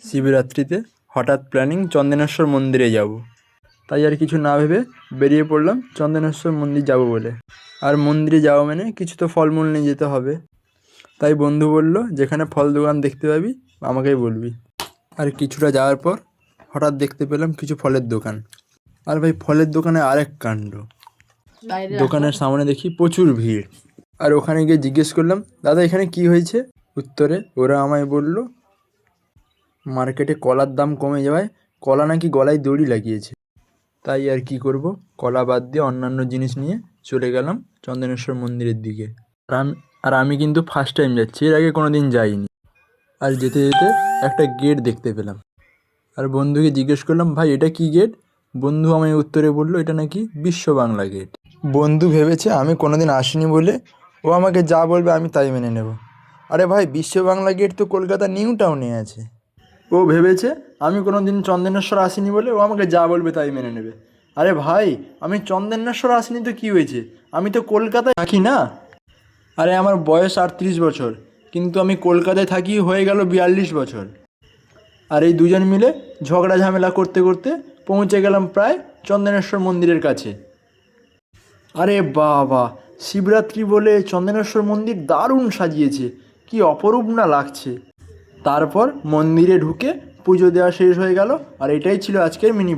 শিবরাত্রিতে হঠাৎ প্ল্যানিং চন্দনেশ্বর মন্দিরে যাব। তাই আর কিছু না ভেবে বেরিয়ে পড়লাম চন্দনেশ্বর মন্দির যাব বলে। আর মন্দিরে যাওয়া মানে কিছু তো ফলমূল নিয়ে যেতে হবে। তাই বন্ধু বলল, যেখানে ফল দোকান দেখতে পাবি আমাকেই বলবি। আর কিছুটা যাওয়ার পর হঠাৎ দেখতে পেলাম কিছু ফলের দোকান। আর ভাই, ফলের দোকানে আরেক কাণ্ড। দোকানের সামনে দেখি প্রচুর ভিড়। আর ওখানে গিয়ে জিজ্ঞেস করলাম, দাদা এখানে কি হয়েছে? উত্তরে ওরা আমায় বলল, মার্কেটে কলার দাম কমে যাওয়ায় কলা নাকি গলায় দড়ি লাগিয়েছে। তাই আর কি করব, কলা বাদ দিয়ে অন্যান্য জিনিস নিয়ে চলে গেলাম চন্দনেশ্বর মন্দিরের দিকে। আর আমি কিন্তু ফার্স্ট টাইম যাচ্ছি, এর আগে কোনো দিন যাইনি। আর যেতে যেতে একটা গেট দেখতে পেলাম। আর বন্ধুকে জিজ্ঞেস করলাম, ভাই এটা কি গেট? বন্ধু আমায় উত্তরে বলল, এটা নাকি বিশ্ব বাংলা গেট। বন্ধু ভেবেছে আমি কোনোদিন আসিনি বলে ও আমাকে যা বলবে আমি তাই মেনে নেব। আরে ভাই, বিশ্ব বাংলা গেট তো কলকাতা নিউ টাউনে আছে। ও ভেবেছে আমি কোনোদিন চন্দনেশ্বর আসিনি বলে ও আমাকে যা বলবে তাই মেনে নেবে। আরে ভাই, আমি চন্দনেশ্বর আসিনি তো কী হয়েছে? আমি তো কলকাতায় থাকি না। আরে আমার বয়স 38 বছর, কিন্তু আমি কলকাতায় থাকি হয়ে গেল 42 বছর। আর এই দুজন মিলে ঝগড়া ঝামেলা করতে করতে পৌঁছে গেলাম প্রায় চন্দনেশ্বর মন্দিরের কাছে। আরে বাবা, শিবরাত্রি বলে চন্দনেশ্বর মন্দির দারুণ সাজিয়েছে, কি অপরূপ না লাগছে। তারপর মন্দিরে ঢুকে পুজো দেওয়া শেষ হয়ে গেল। আর এটাই ছিল আজকের মিনি।